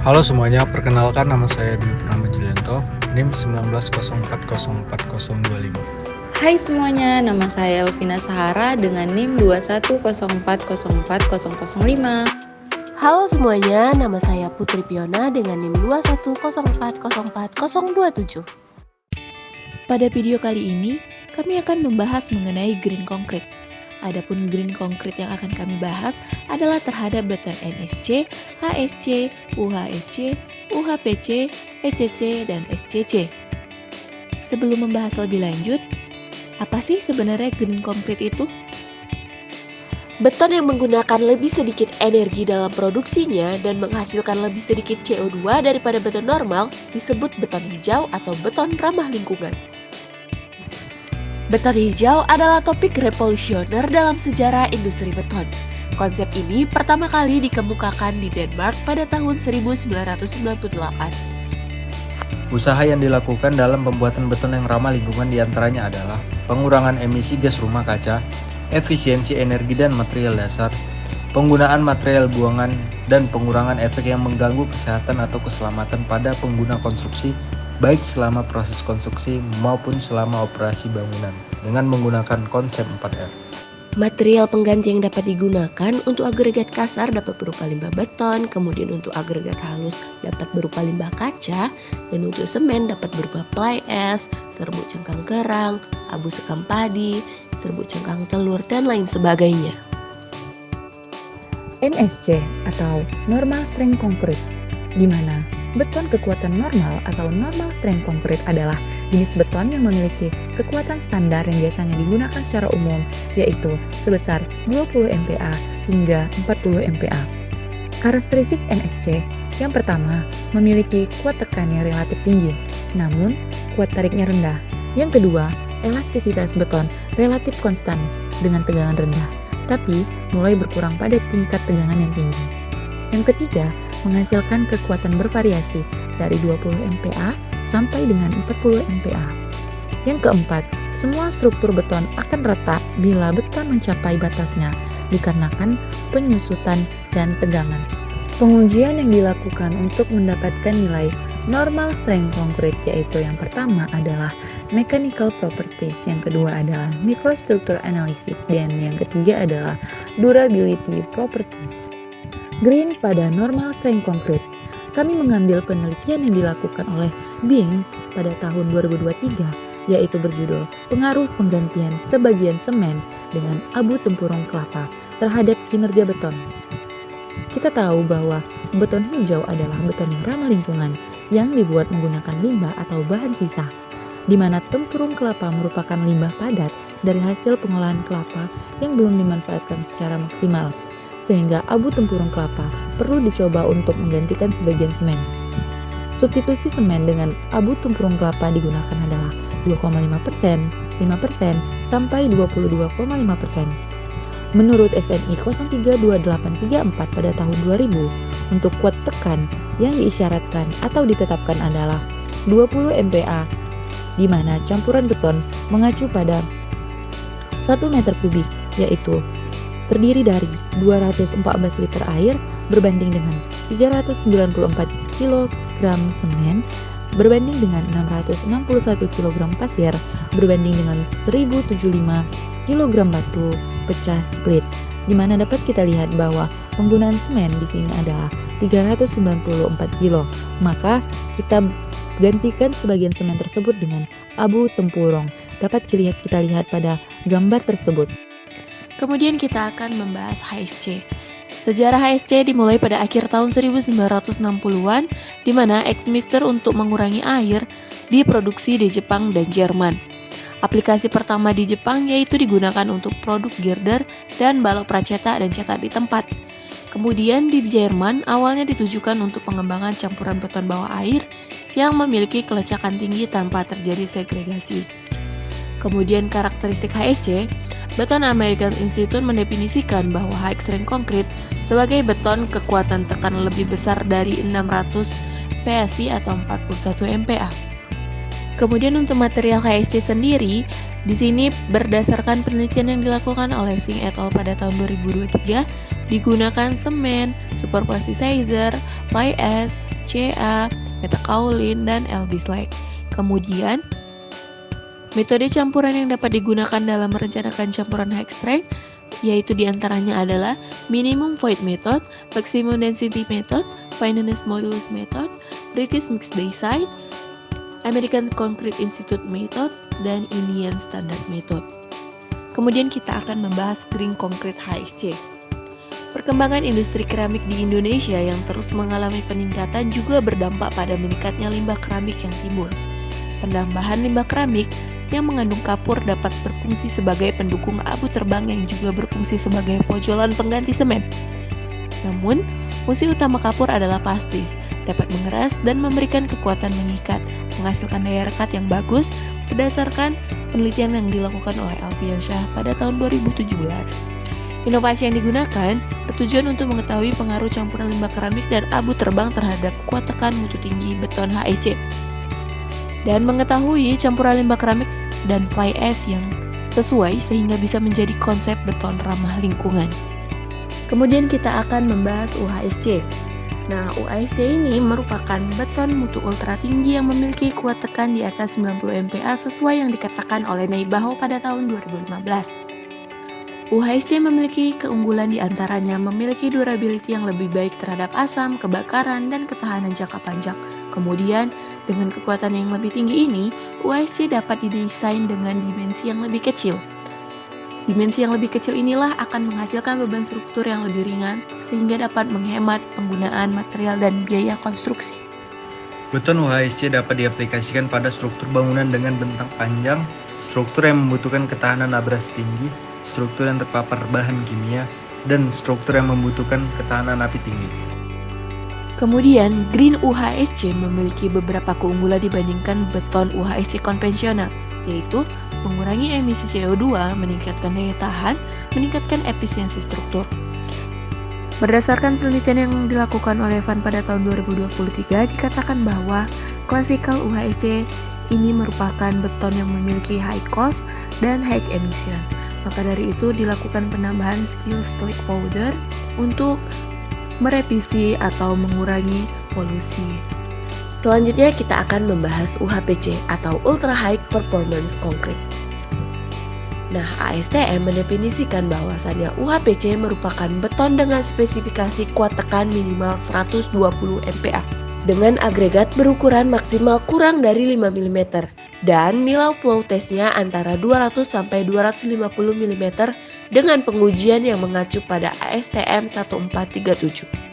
Halo semuanya, perkenalkan nama saya Dwi Purnama Julianto, NIM 1904040025. Hai semuanya, nama saya Elvina Sahara dengan NIM 2104040005. Halo semuanya, nama saya Putri Piona dengan NIM 2104040027. Pada video kali ini, kami akan membahas mengenai green concrete. Adapun green concrete yang akan kami bahas adalah terhadap beton NSC, HSC, UHSC, UHPC, ECC, dan SCC. Sebelum membahas lebih lanjut, apa sih sebenarnya green concrete itu? Beton yang menggunakan lebih sedikit energi dalam produksinya dan menghasilkan lebih sedikit CO2 daripada beton normal disebut beton hijau atau beton ramah lingkungan. Beton hijau adalah topik revolusioner dalam sejarah industri beton. Konsep ini pertama kali dikemukakan di Denmark pada tahun 1998. Usaha yang dilakukan dalam pembuatan beton yang ramah lingkungan diantaranya adalah pengurangan emisi gas rumah kaca, efisiensi energi dan material dasar, penggunaan material buangan, dan pengurangan efek yang mengganggu kesehatan atau keselamatan pada pengguna konstruksi, baik selama proses konstruksi maupun selama operasi bangunan, dengan menggunakan konsep 4R. Material pengganti yang dapat digunakan untuk agregat kasar dapat berupa limbah beton, kemudian untuk agregat halus dapat berupa limbah kaca, dan untuk semen dapat berupa fly ash, serbuk cengkang kerang, abu sekam padi, serbuk cengkang telur, dan lain sebagainya. NSC atau Normal Strength Concrete, di mana beton kekuatan normal atau normal strength concrete adalah jenis beton yang memiliki kekuatan standar yang biasanya digunakan secara umum, yaitu sebesar 20 MPa hingga 40 MPa. Karakteristik NSC yang pertama, memiliki kuat tekan yang relatif tinggi, namun kuat tariknya rendah. Yang kedua, elastisitas beton relatif konstan dengan tegangan rendah, tapi mulai berkurang pada tingkat tegangan yang tinggi. Yang ketiga, menghasilkan kekuatan bervariasi dari 20 MPa sampai dengan 40 MPa. Yang keempat, semua struktur beton akan retak bila beton mencapai batasnya dikarenakan penyusutan dan tegangan. Pengujian yang dilakukan untuk mendapatkan nilai normal strength concrete yaitu yang pertama adalah mechanical properties, yang kedua adalah microstructure analysis, dan yang ketiga adalah durability properties. Green pada normal strength concrete. Kami mengambil penelitian yang dilakukan oleh Bing pada tahun 2023, yaitu berjudul Pengaruh Penggantian Sebagian Semen dengan Abu Tempurung Kelapa terhadap Kinerja Beton. Kita tahu bahwa beton hijau adalah beton yang ramah lingkungan yang dibuat menggunakan limbah atau bahan sisa, di mana tempurung kelapa merupakan limbah padat dari hasil pengolahan kelapa yang belum dimanfaatkan secara maksimal, sehingga abu tempurung kelapa perlu dicoba untuk menggantikan sebagian semen. Substitusi semen dengan abu tempurung kelapa digunakan adalah 2,5%, 5%, sampai 22,5%. Menurut SNI 032834 pada tahun 2000, untuk kuat tekan yang diisyaratkan atau ditetapkan adalah 20 MPa, di mana campuran beton mengacu pada 1 meter kubik, yaitu terdiri dari 214 liter air berbanding dengan 394 kg semen berbanding dengan 661 kg pasir berbanding dengan 1075 kg batu pecah split, di mana dapat kita lihat bahwa penggunaan semen di sini adalah 394 kg. Maka kita gantikan sebagian semen tersebut dengan abu tempurung. Dapat kita lihat pada gambar tersebut. Kemudian kita akan membahas HSC. Sejarah HSC dimulai pada akhir tahun 1960-an, di mana admixture untuk mengurangi air diproduksi di Jepang dan Jerman. Aplikasi pertama di Jepang yaitu digunakan untuk produk girder dan balok pracetak dan cetak di tempat. Kemudian di Jerman awalnya ditujukan untuk pengembangan campuran beton bawah air yang memiliki kelecekan tinggi tanpa terjadi segregasi. Kemudian karakteristik HSC, Beton American Institute mendefinisikan bahwa high strength concrete sebagai beton kekuatan tekan lebih besar dari 600 PSI atau 41 MPa. Kemudian untuk material HSC sendiri, di sini berdasarkan penelitian yang dilakukan oleh Singh et al. Pada tahun 2023, digunakan semen, super plasticizer, fly ash, PCA, metakaolin, dan L-Dislag. Kemudian, metode campuran yang dapat digunakan dalam merencanakan campuran high strength yaitu diantaranya adalah minimum void method, maximum density method, fineness modulus method, British mixed design, American Concrete Institute method, dan Indian Standard method. Kemudian kita akan membahas green concrete HSC. Perkembangan industri keramik di Indonesia yang terus mengalami peningkatan juga berdampak pada meningkatnya limbah keramik yang timbul. Penambahan limbah keramik yang mengandung kapur dapat berfungsi sebagai pendukung abu terbang yang juga berfungsi sebagai pojolan pengganti semen. Namun, fungsi utama kapur adalah plastis, dapat mengeras dan memberikan kekuatan mengikat, menghasilkan daya rekat yang bagus berdasarkan penelitian yang dilakukan oleh Alfiansyah pada tahun 2017. Inovasi yang digunakan bertujuan untuk mengetahui pengaruh campuran limbah keramik dan abu terbang terhadap kuat tekan mutu tinggi beton HSC. Dan mengetahui campuran limbah keramik dan fly ash yang sesuai sehingga bisa menjadi konsep beton ramah lingkungan. Kemudian kita akan membahas UHSC. Nah, UHSC ini merupakan beton mutu ultra tinggi yang memiliki kuat tekan di atas 90 MPa sesuai yang dikatakan oleh Neibaho pada tahun 2015. UHSC memiliki keunggulan di antaranya memiliki durability yang lebih baik terhadap asam, kebakaran, dan ketahanan jangka panjang. Kemudian, dengan kekuatan yang lebih tinggi ini, UHSC dapat didesain dengan dimensi yang lebih kecil. Dimensi yang lebih kecil inilah akan menghasilkan beban struktur yang lebih ringan, sehingga dapat menghemat penggunaan material dan biaya konstruksi. Beton UHSC dapat diaplikasikan pada struktur bangunan dengan bentang panjang, struktur yang membutuhkan ketahanan abrasi tinggi, struktur yang terpapar bahan kimia, dan struktur yang membutuhkan ketahanan api tinggi. Kemudian, Green UHSC memiliki beberapa keunggulan dibandingkan beton UHSC konvensional, yaitu mengurangi emisi CO2, meningkatkan daya tahan, meningkatkan efisiensi struktur. Berdasarkan penelitian yang dilakukan oleh Van pada tahun 2023, dikatakan bahwa classical UHSC ini merupakan beton yang memiliki high cost dan high emission. Maka dari itu dilakukan penambahan steel slick powder untuk merevisi atau mengurangi polusi. Selanjutnya kita akan membahas UHPC atau Ultra High Performance Concrete. Nah, ASTM mendefinisikan bahwasannya UHPC merupakan beton dengan spesifikasi kuat tekan minimal 120 MPa dengan agregat berukuran maksimal kurang dari 5 mm dan nilai flow testnya antara 200 sampai 250 mm dengan pengujian yang mengacu pada ASTM 1437.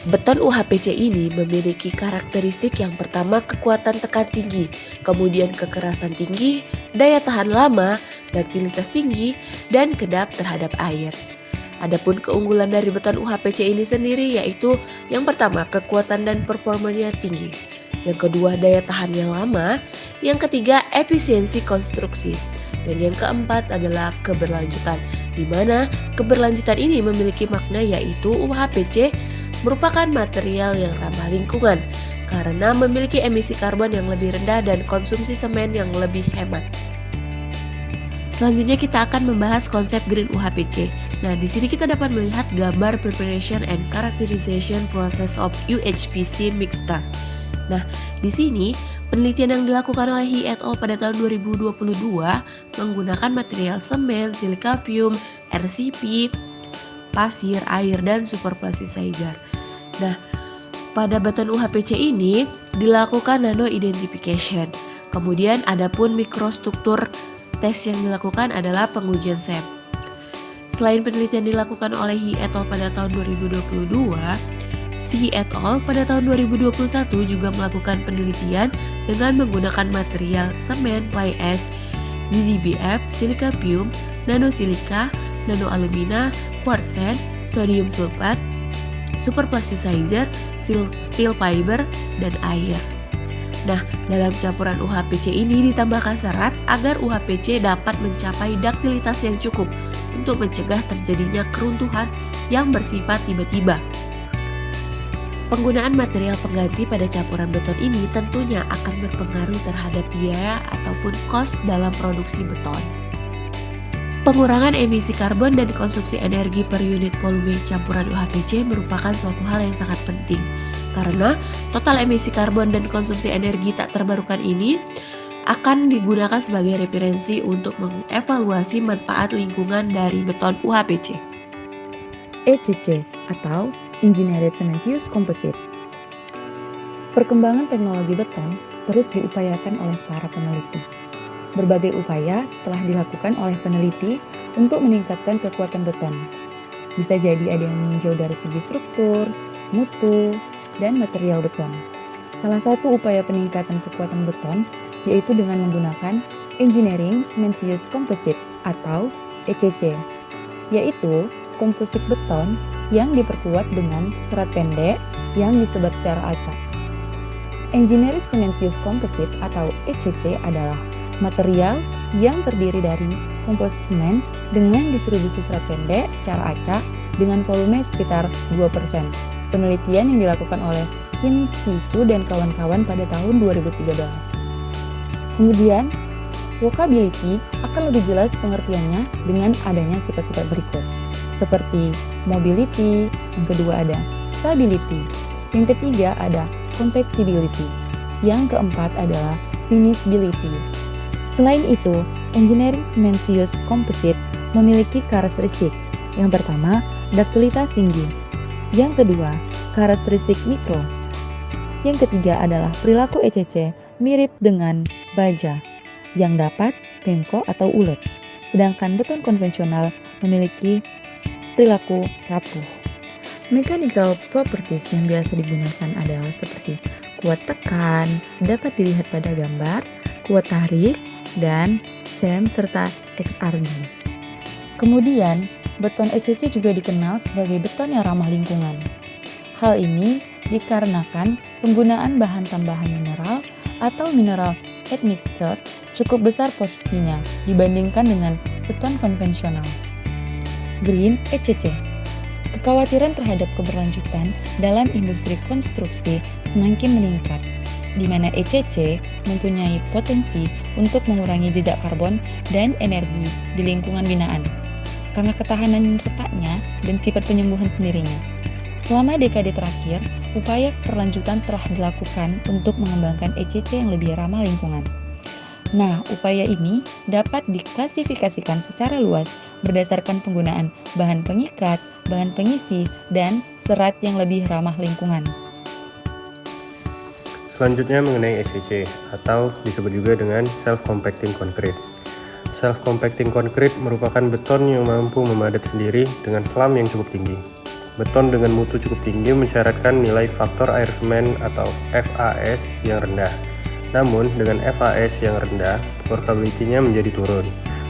Beton UHPC ini memiliki karakteristik yang pertama kekuatan tekan tinggi, kemudian kekerasan tinggi, daya tahan lama, duktilitas tinggi, dan kedap terhadap air. Adapun keunggulan dari beton UHPC ini sendiri yaitu yang pertama kekuatan dan performanya tinggi, yang kedua daya tahannya lama, yang ketiga efisiensi konstruksi, dan yang keempat adalah keberlanjutan, di mana keberlanjutan ini memiliki makna yaitu UHPC merupakan material yang ramah lingkungan karena memiliki emisi karbon yang lebih rendah dan konsumsi semen yang lebih hemat. Selanjutnya kita akan membahas konsep Green UHPC. Nah, di sini kita dapat melihat gambar preparation and characterization process of UHPC mixture. Nah, di sini penelitian yang dilakukan oleh He et al. Pada tahun 2022 menggunakan material semen, silika fume, RCP, pasir, air, dan super plasticizer. Nah, pada beton UHPC ini dilakukan nano identification. Kemudian adapun mikrostruktur tes yang dilakukan adalah pengujian SEM. Selain penelitian dilakukan oleh He et al. Pada tahun 2022, He et al. Pada tahun 2021 juga melakukan penelitian dengan menggunakan material semen, fly ash, ZZBF, silika fume, nanosilika, nanoalumina, quartz sand, sodium sulfat, super plasticizer, steel fiber, dan air. Nah, dalam campuran UHPC ini ditambahkan syarat agar UHPC dapat mencapai duktilitas yang cukup untuk mencegah terjadinya keruntuhan yang bersifat tiba-tiba. Penggunaan material pengganti pada campuran beton ini tentunya akan berpengaruh terhadap biaya ataupun cost dalam produksi beton. Pengurangan emisi karbon dan konsumsi energi per unit volume campuran UHPC merupakan suatu hal yang sangat penting Karena total emisi karbon dan konsumsi energi tak terbarukan ini akan digunakan sebagai referensi untuk mengevaluasi manfaat lingkungan dari beton UHPC. ECC atau Engineered Cementitious Composite. Perkembangan teknologi beton terus diupayakan oleh para peneliti. Berbagai upaya telah dilakukan oleh peneliti untuk meningkatkan kekuatan beton. Bisa jadi ada yang meninjau dari segi struktur, mutu, dan material beton. Salah satu upaya peningkatan kekuatan beton yaitu dengan menggunakan Engineering Cementitious Composite atau ECC, yaitu komposit beton yang diperkuat dengan serat pendek yang disebar secara acak. Engineered Cementitious Composite atau ECC adalah material yang terdiri dari komposit semen dengan distribusi serat pendek secara acak dengan volume sekitar 2%. Penelitian yang dilakukan oleh Kim Ki-soo dan kawan-kawan pada tahun 2013. Kemudian, workability akan lebih jelas pengertiannya dengan adanya sifat-sifat berikut, seperti mobility, yang kedua ada stability, yang ketiga ada compactability, yang keempat adalah finishability. Selain itu, Engineering Cementitious Composite memiliki karakteristik. Yang pertama, ductilitas tinggi. Yang kedua, karakteristik mikro. Yang ketiga adalah perilaku ECC mirip dengan baja yang dapat bengkok atau ulet. Sedangkan beton konvensional memiliki perilaku rapuh. Mechanical properties yang biasa digunakan adalah seperti kuat tekan, dapat dilihat pada gambar, kuat tarik, dan SEM serta XRD. Kemudian, beton ECC juga dikenal sebagai beton yang ramah lingkungan. Hal ini dikarenakan penggunaan bahan tambahan mineral atau mineral admixture cukup besar posisinya dibandingkan dengan beton konvensional. Green ECC. Kekhawatiran terhadap keberlanjutan dalam industri konstruksi semakin meningkat, di mana ECC mempunyai potensi untuk mengurangi jejak karbon dan energi di lingkungan binaan, karena ketahanan retaknya dan sifat penyembuhan sendirinya. Selama dekade terakhir, upaya perlanjutan telah dilakukan untuk mengembangkan ECC yang lebih ramah lingkungan. Nah, upaya ini dapat diklasifikasikan secara luas berdasarkan penggunaan bahan pengikat, bahan pengisi, dan serat yang lebih ramah lingkungan. Selanjutnya mengenai ECC atau disebut juga dengan Self-Compacting Concrete. Self-Compacting Concrete merupakan beton yang mampu memadat sendiri dengan selam yang cukup tinggi. Beton dengan mutu cukup tinggi mensyaratkan nilai faktor air semen atau FAS yang rendah. Namun, dengan FAS yang rendah, workability-nya menjadi turun.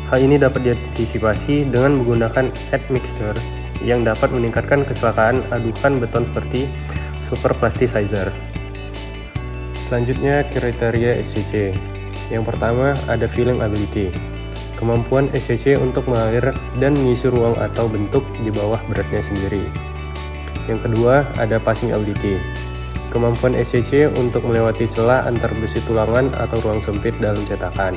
Hal ini dapat diantisipasi dengan menggunakan admixture yang dapat meningkatkan kecelakaan adukan beton seperti super plasticizer. Selanjutnya, kriteria SCC. Yang pertama, ada filling ability. Kemampuan SCC untuk mengalir dan mengisi ruang atau bentuk di bawah beratnya sendiri. Yang kedua, ada passing ability. Kemampuan SCC untuk melewati celah antar besi tulangan atau ruang sempit dalam cetakan.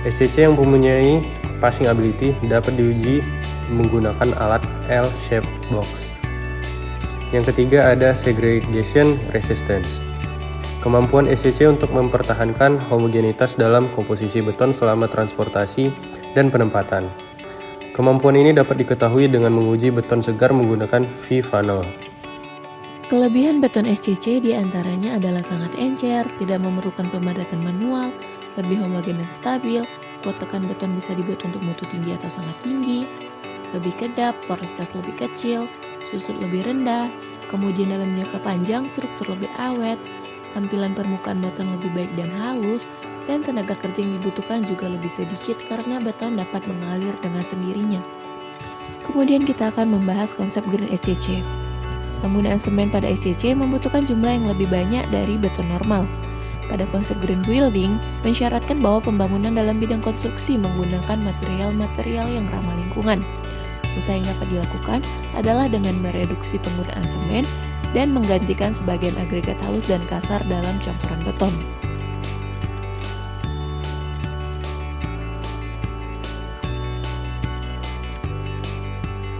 SCC yang mempunyai passing ability dapat diuji menggunakan alat L-shaped box. Yang ketiga ada segregation resistance. Kemampuan SCC untuk mempertahankan homogenitas dalam komposisi beton selama transportasi dan penempatan. Kemampuan ini dapat diketahui dengan menguji beton segar menggunakan V-funnel. Kelebihan beton SCC diantaranya adalah sangat encer, tidak memerlukan pemadatan manual, lebih homogen dan stabil, kuat tekan beton bisa dibuat untuk mutu tinggi atau sangat tinggi, lebih kedap, porositas lebih kecil, susut lebih rendah, kemudian dalam jangka panjang struktur lebih awet, tampilan permukaan beton lebih baik dan halus, dan tenaga kerja yang dibutuhkan juga lebih sedikit karena beton dapat mengalir dengan sendirinya. Kemudian kita akan membahas konsep green SCC. Penggunaan semen pada SCC membutuhkan jumlah yang lebih banyak dari beton normal. Pada konsep green building, mensyaratkan bahwa pembangunan dalam bidang konstruksi menggunakan material-material yang ramah lingkungan. Usaha yang dapat dilakukan adalah dengan mereduksi penggunaan semen dan menggantikan sebagian agregat halus dan kasar dalam campuran beton.